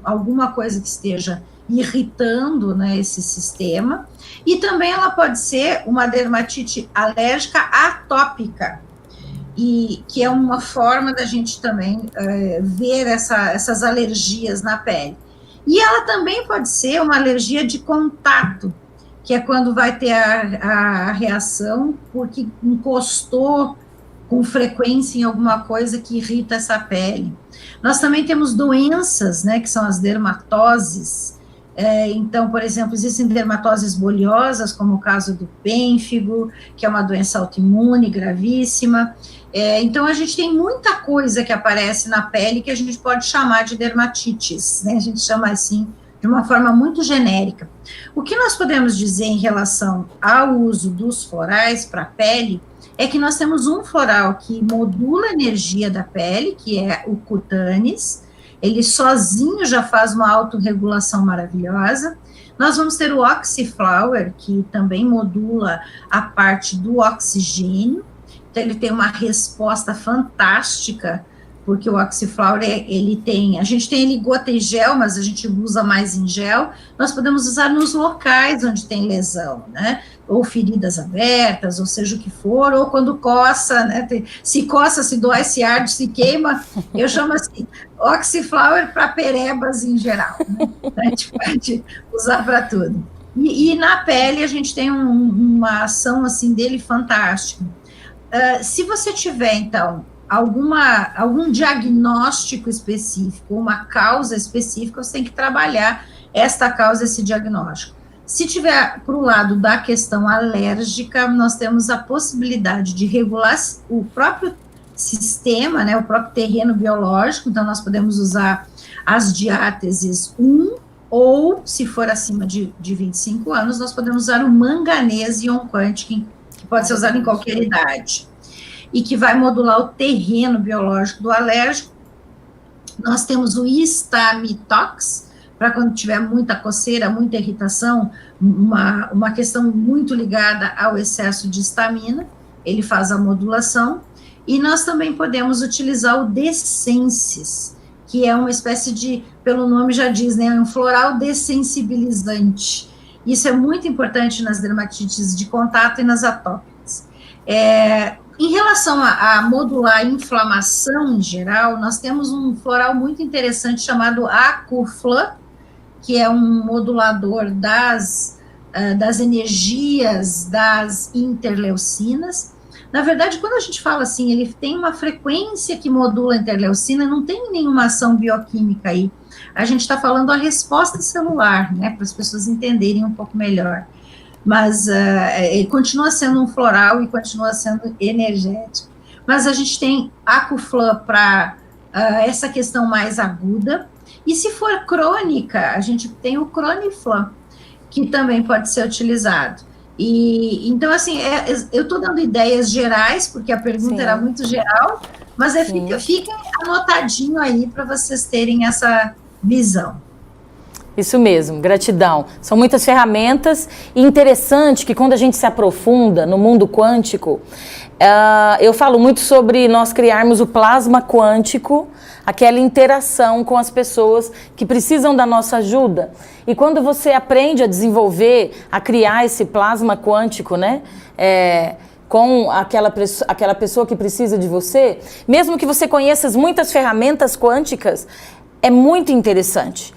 alguma coisa que esteja irritando, né, esse sistema, e também ela pode ser uma dermatite alérgica atópica, e que é uma forma da gente também ver essas alergias na pele. E ela também pode ser uma alergia de contato, que é quando vai ter a reação porque encostou com frequência em alguma coisa que irrita essa pele. Nós também temos doenças, né, que são as dermatoses. Então, por exemplo, existem dermatoses bolhosas, como o caso do pênfigo, que é uma doença autoimune gravíssima. Então, a gente tem muita coisa que aparece na pele que a gente pode chamar de dermatites, né? A gente chama assim, de uma forma muito genérica. O que nós podemos dizer em relação ao uso dos florais para a pele é que nós temos um floral que modula a energia da pele, que é o cutanes. Ele sozinho já faz uma autorregulação maravilhosa. Nós vamos ter o Oxiflower, que também modula a parte do oxigênio. Então, ele tem uma resposta fantástica porque o Oxiflower, a gente tem ele gota e gel, mas a gente usa mais em gel, nós podemos usar nos locais onde tem lesão, né, ou feridas abertas, ou seja o que for, ou quando coça, né, se coça, se dói, se arde, se queima, eu chamo assim, Oxiflower para perebas em geral, né? A gente pode usar para tudo. E na pele a gente tem uma ação assim dele fantástica. Se você tiver, então, algum diagnóstico específico, uma causa específica, você tem que trabalhar esta causa, esse diagnóstico. Se tiver para o lado da questão alérgica, nós temos a possibilidade de regular o próprio sistema, né, o próprio terreno biológico, então nós podemos usar as diáteses 1, ou, se for acima de 25 anos, nós podemos usar o manganês Ion Quantic, que pode ser usado em qualquer idade, e que vai modular o terreno biológico do alérgico. Nós temos o Histamitox, para quando tiver muita coceira, muita irritação, uma questão muito ligada ao excesso de histamina, ele faz a modulação, e nós também podemos utilizar o Descensis, que é uma espécie de, pelo nome já diz, né, um floral dessensibilizante. Isso é muito importante nas dermatites de contato e nas atópicas. Em relação a modular a inflamação em geral, nós temos um floral muito interessante chamado Acufla, que é um modulador das energias das interleucinas. Na verdade, quando a gente fala assim, ele tem uma frequência que modula a interleucina, não tem nenhuma ação bioquímica aí. A gente está falando a resposta celular, né, para as pessoas entenderem um pouco melhor. Mas ele continua sendo um floral e continua sendo energético. Mas a gente tem Acuflan para essa questão mais aguda, e se for crônica, a gente tem o Croniflan, que também pode ser utilizado. E então, assim, eu estou dando ideias gerais, porque a pergunta Sim. era muito geral, mas fica anotadinho aí para vocês terem essa visão. Isso mesmo, gratidão. São muitas ferramentas, e interessante que quando a gente se aprofunda no mundo quântico, eu falo muito sobre nós criarmos o plasma quântico, aquela interação com as pessoas que precisam da nossa ajuda. E quando você aprende a desenvolver, a criar esse plasma quântico, né, com aquela pessoa que precisa de você, mesmo que você conheça muitas ferramentas quânticas, é muito interessante.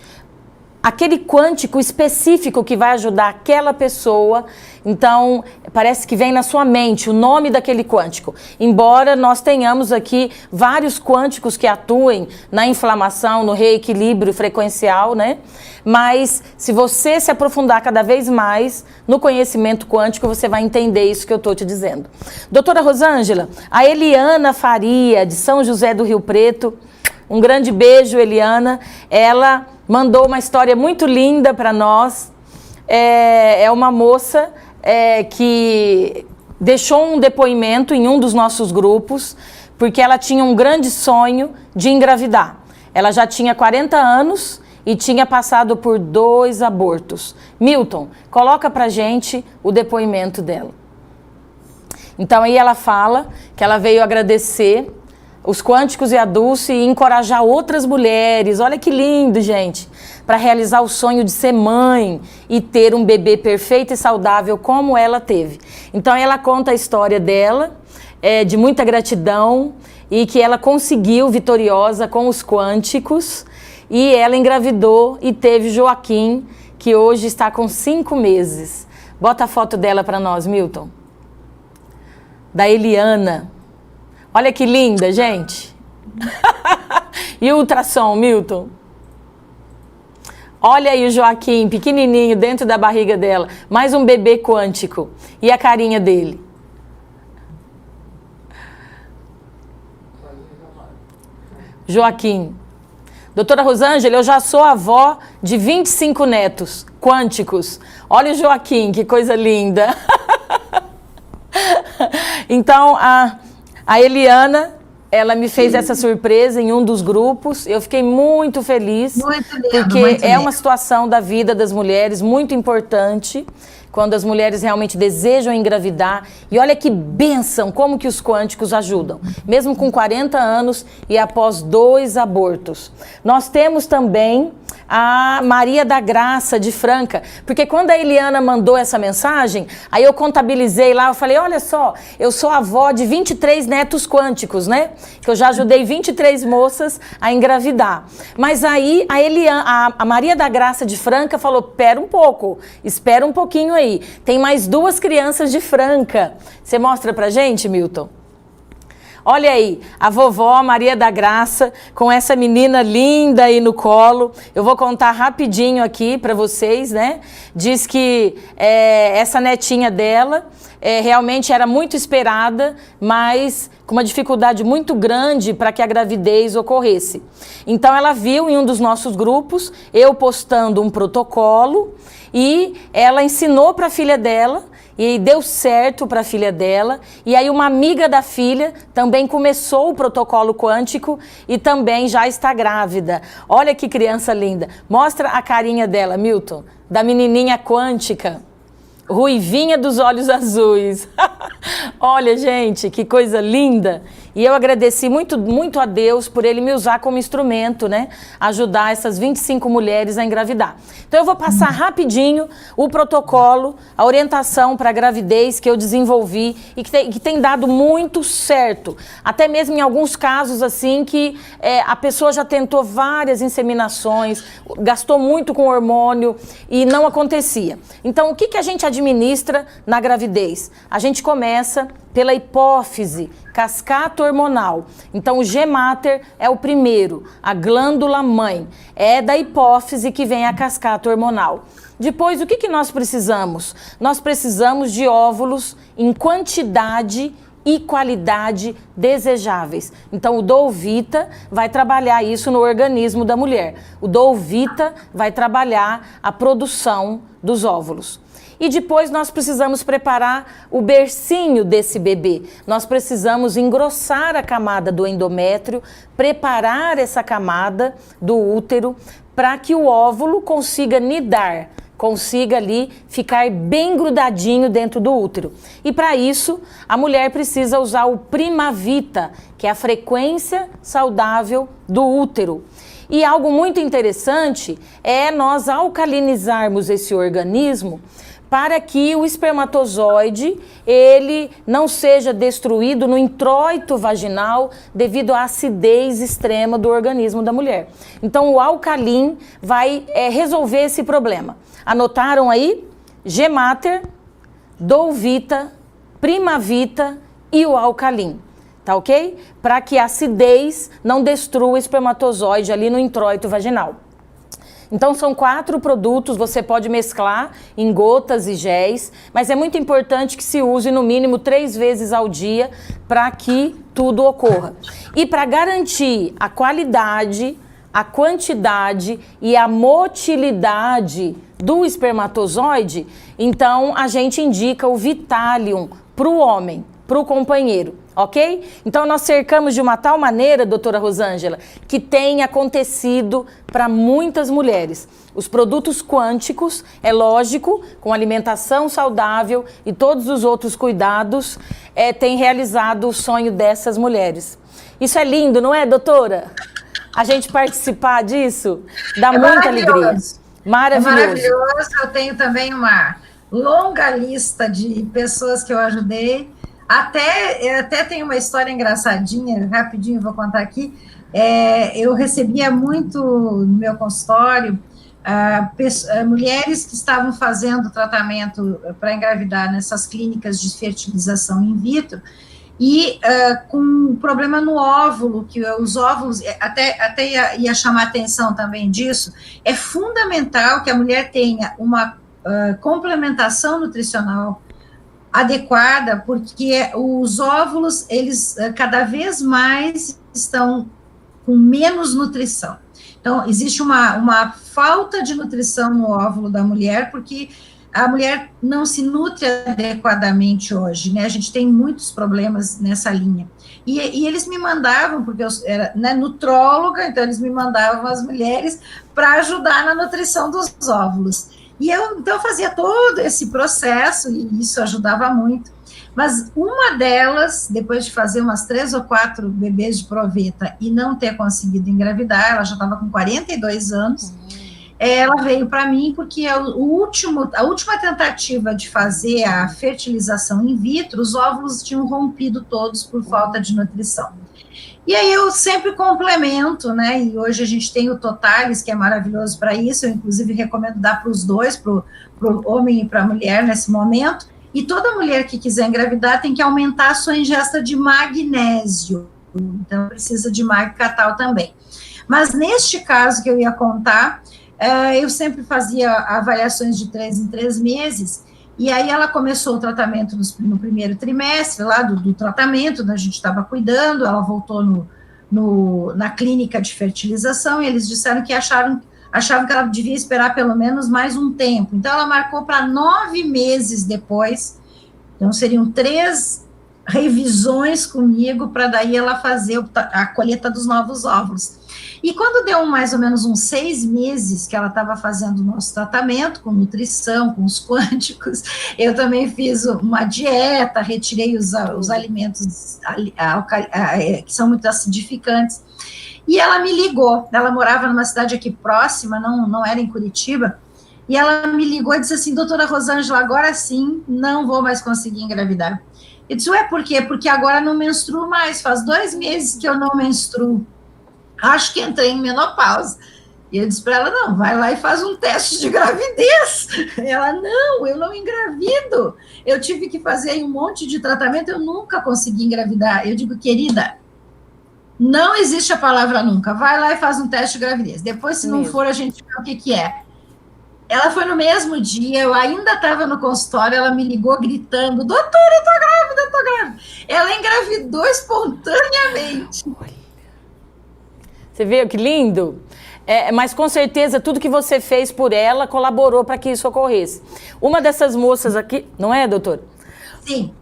Aquele quântico específico que vai ajudar aquela pessoa, então parece que vem na sua mente o nome daquele quântico. Embora nós tenhamos aqui vários quânticos que atuem na inflamação, no reequilíbrio frequencial, né? Mas se você se aprofundar cada vez mais no conhecimento quântico, você vai entender isso que eu estou te dizendo. Doutora Rosângela, a Eliana Faria, de São José do Rio Preto, um grande beijo, Eliana. Ela mandou uma história muito linda para nós. É uma moça que deixou um depoimento em um dos nossos grupos, porque ela tinha um grande sonho de engravidar. Ela já tinha 40 anos e tinha passado por 2 abortos. Milton, coloca pra gente o depoimento dela. Então aí ela fala que ela veio agradecer os quânticos e a Dulce e encorajar outras mulheres, olha que lindo, gente, para realizar o sonho de ser mãe e ter um bebê perfeito e saudável como ela teve. Então ela conta a história dela, de muita gratidão, e que ela conseguiu vitoriosa com os quânticos, e ela engravidou e teve Joaquim, que hoje está com 5 meses. Bota a foto dela para nós, Milton. Da Eliana. Olha que linda, gente. E o ultrassom, Milton? Olha aí o Joaquim, pequenininho, dentro da barriga dela. Mais um bebê quântico. E a carinha dele? Joaquim. Doutora Rosângela, eu já sou avó de 25 netos quânticos. Olha o Joaquim, que coisa linda. Então, a Eliana, ela me fez essa surpresa em um dos grupos. Eu fiquei muito feliz, porque é uma situação da vida das mulheres muito importante, quando as mulheres realmente desejam engravidar. E olha que bênção, como que os quânticos ajudam, mesmo com 40 anos e após 2 abortos. Nós temos também a Maria da Graça de Franca, porque quando a Eliana mandou essa mensagem, aí eu contabilizei lá, eu falei, olha só, eu sou avó de 23 netos quânticos, né? Que eu já ajudei 23 moças a engravidar. Mas aí a Maria da Graça de Franca falou, pera um pouco, espera um pouquinho aí, tem mais 2 crianças de Franca. Você mostra pra gente, Milton? Olha aí, a vovó Maria da Graça com essa menina linda aí no colo. Eu vou contar rapidinho aqui para vocês, né? Diz que essa netinha dela realmente era muito esperada, mas com uma dificuldade muito grande para que a gravidez ocorresse. Então ela viu em um dos nossos grupos, eu postando um protocolo, e ela ensinou para a filha dela, e deu certo para a filha dela. E aí uma amiga da filha também começou o protocolo quântico e também já está grávida. Olha que criança linda. Mostra a carinha dela, Milton, da menininha quântica. Ruivinha dos olhos azuis. Olha, gente, que coisa linda. E eu agradeci muito, muito a Deus por ele me usar como instrumento, né? Ajudar essas 25 mulheres a engravidar. Então eu vou passar rapidinho o protocolo, a orientação para a gravidez que eu desenvolvi e que tem dado muito certo. Até mesmo em alguns casos assim que a pessoa já tentou várias inseminações, gastou muito com hormônio e não acontecia. Então o que a gente administra na gravidez? A gente começa pela hipófise, cascata hormonal. Então o G-Mater é o primeiro, a glândula mãe. É da hipófise que vem a cascata hormonal. Depois, o que nós precisamos? Nós precisamos de óvulos em quantidade e qualidade desejáveis. Então o Dolvita vai trabalhar isso no organismo da mulher. O Dolvita vai trabalhar a produção dos óvulos. E depois nós precisamos preparar o bercinho desse bebê. Nós precisamos engrossar a camada do endométrio, preparar essa camada do útero para que o óvulo consiga nidar, consiga ali ficar bem grudadinho dentro do útero. E para isso, a mulher precisa usar o Primavita, que é a frequência saudável do útero. E algo muito interessante é nós alcalinizarmos esse organismo para que o espermatozoide ele não seja destruído no introito vaginal devido à acidez extrema do organismo da mulher. Então o Alcalin vai resolver esse problema. Anotaram aí? G-Mater, Dolvita, Primavita e o Alcalin. Tá ok? Para que a acidez não destrua o espermatozoide ali no introito vaginal. Então são 4 produtos, você pode mesclar em gotas e géis, mas é muito importante que se use no mínimo 3 vezes ao dia para que tudo ocorra. E para garantir a qualidade, a quantidade e a motilidade do espermatozoide, então a gente indica o Vitalium para o homem, para o companheiro, ok? Então nós cercamos de uma tal maneira, doutora Rosângela, que tem acontecido para muitas mulheres. Os produtos quânticos, é lógico, com alimentação saudável e todos os outros cuidados, tem realizado o sonho dessas mulheres. Isso é lindo, não é, doutora? A gente participar disso dá muita alegria. Maravilhoso. É maravilhoso. Eu tenho também uma longa lista de pessoas que eu ajudei. Até tem uma história engraçadinha, rapidinho vou contar aqui. Eu recebia muito no meu consultório mulheres que estavam fazendo tratamento para engravidar nessas clínicas de fertilização in vitro e com problema no óvulo, que os óvulos, até ia chamar atenção também disso, é fundamental que a mulher tenha uma complementação nutricional adequada, porque os óvulos, eles cada vez mais estão com menos nutrição. Então, existe uma falta de nutrição no óvulo da mulher, porque a mulher não se nutre adequadamente hoje, né? A gente tem muitos problemas nessa linha. E eles me mandavam, porque eu era nutróloga, então eles me mandavam as mulheres para ajudar na nutrição dos óvulos. E eu, então, fazia todo esse processo, e isso ajudava muito. Mas uma delas, depois de fazer umas 3 ou 4 bebês de proveta e não ter conseguido engravidar, ela já estava com 42 anos, ela veio para mim porque a última tentativa de fazer a fertilização in vitro, os óvulos tinham rompido todos por falta de nutrição. E aí eu sempre complemento, né, e hoje a gente tem o Totalis, que é maravilhoso para isso, eu inclusive recomendo dar para os dois, para o homem e para a mulher nesse momento, e toda mulher que quiser engravidar tem que aumentar a sua ingesta de magnésio, então precisa de Mag-Catal também. Mas neste caso que eu ia contar, eu sempre fazia avaliações de 3 em 3 meses, e aí ela começou o tratamento no primeiro trimestre, lá do tratamento, a gente estava cuidando, ela voltou na clínica de fertilização, e eles disseram que achavam que ela devia esperar pelo menos mais um tempo. Então, ela marcou para 9 meses depois, então seriam 3 revisões comigo, para daí ela fazer a colheita dos novos óvulos. E quando deu mais ou menos uns 6 meses que ela estava fazendo o nosso tratamento, com nutrição, com os quânticos, eu também fiz uma dieta, retirei os alimentos que são muito acidificantes, e ela me ligou, ela morava numa cidade aqui próxima, não era em Curitiba, e ela me ligou e disse assim, doutora Rosângela, agora sim, não vou mais conseguir engravidar. Eu disse, ué, por quê? Porque agora não menstruo mais, faz 2 meses que eu não menstruo. Acho que entrei em menopausa. E eu disse para ela, não, vai lá e faz um teste de gravidez. Ela, não, eu não engravido. Eu tive que fazer um monte de tratamento, eu nunca consegui engravidar. Eu digo, querida, não existe a palavra nunca. Vai lá e faz um teste de gravidez. Depois, se não for, a gente vê o que é. Ela foi no mesmo dia, eu ainda estava no consultório, ela me ligou gritando, doutora, eu tô grávida, eu tô grávida. Ela engravidou espontaneamente. Você viu que lindo? Mas com certeza tudo que você fez por ela colaborou para que isso ocorresse. Uma dessas moças aqui, não é, doutora? Sim.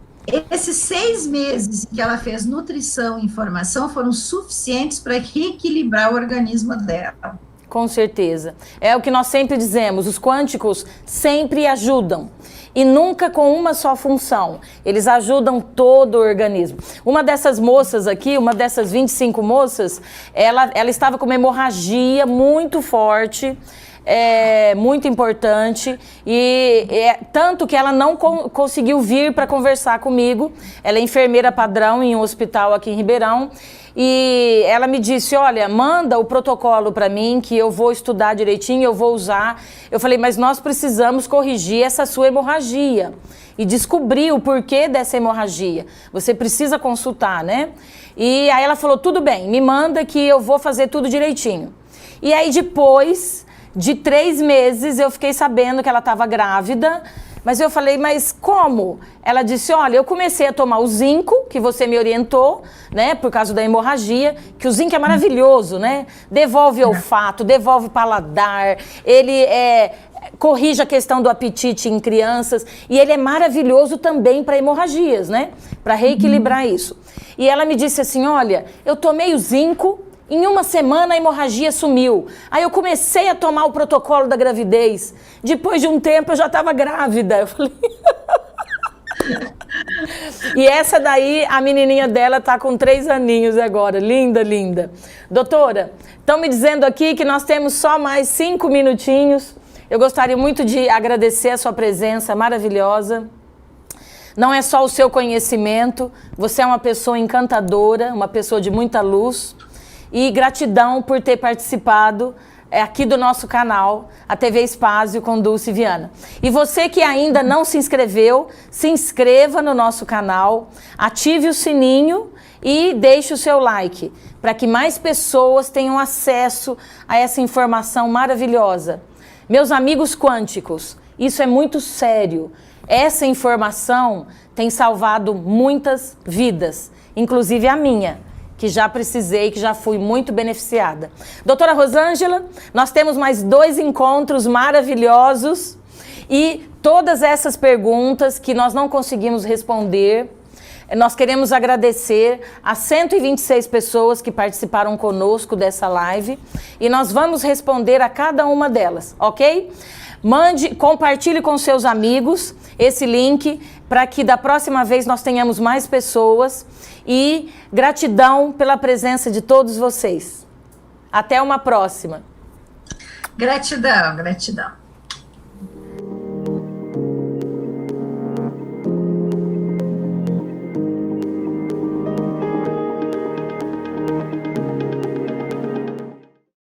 Esses 6 meses que ela fez nutrição e informação foram suficientes para reequilibrar o organismo dela. Com certeza. É o que nós sempre dizemos, os quânticos sempre ajudam. E nunca com uma só função. Eles ajudam todo o organismo. Uma dessas moças aqui, uma dessas 25 moças, ela estava com uma hemorragia muito forte, muito importante, e tanto que ela não conseguiu vir para conversar comigo. Ela é enfermeira padrão em um hospital aqui em Ribeirão, e ela me disse, olha, manda o protocolo para mim, que eu vou estudar direitinho, eu vou usar. Eu falei, mas nós precisamos corrigir essa sua hemorragia e descobrir o porquê dessa hemorragia. Você precisa consultar, né? E aí ela falou, tudo bem, me manda que eu vou fazer tudo direitinho. E aí depois de 3 meses eu fiquei sabendo que ela estava grávida. Mas eu falei, mas como? Ela disse, olha, eu comecei a tomar o zinco, que você me orientou, né, por causa da hemorragia, que o zinco é maravilhoso, né? Devolve olfato, devolve paladar, ele corrige a questão do apetite em crianças, e ele é maravilhoso também para hemorragias, né? Para reequilibrar isso. E ela me disse assim, olha, eu tomei o zinco, em 1 semana a hemorragia sumiu. Aí eu comecei a tomar o protocolo da gravidez. Depois de um tempo eu já estava grávida. Eu falei... E essa daí, a menininha dela está com 3 aninhos agora. Linda, linda. Doutora, estão me dizendo aqui que nós temos só mais 5 minutinhos. Eu gostaria muito de agradecer a sua presença maravilhosa. Não é só o seu conhecimento. Você é uma pessoa encantadora, uma pessoa de muita luz. E gratidão por ter participado aqui do nosso canal, a TV Espásio com Dulce Viana. E você que ainda não se inscreveu, se inscreva no nosso canal, ative o sininho e deixe o seu like, para que mais pessoas tenham acesso a essa informação maravilhosa. Meus amigos quânticos, isso é muito sério. Essa informação tem salvado muitas vidas, inclusive a minha, que já precisei, que já fui muito beneficiada. Doutora Rosângela, nós temos mais 2 encontros maravilhosos e todas essas perguntas que nós não conseguimos responder, nós queremos agradecer a 126 pessoas que participaram conosco dessa live e nós vamos responder a cada uma delas, ok? Compartilhe com seus amigos esse link para que da próxima vez nós tenhamos mais pessoas. E gratidão pela presença de todos vocês. Até uma próxima. Gratidão, gratidão.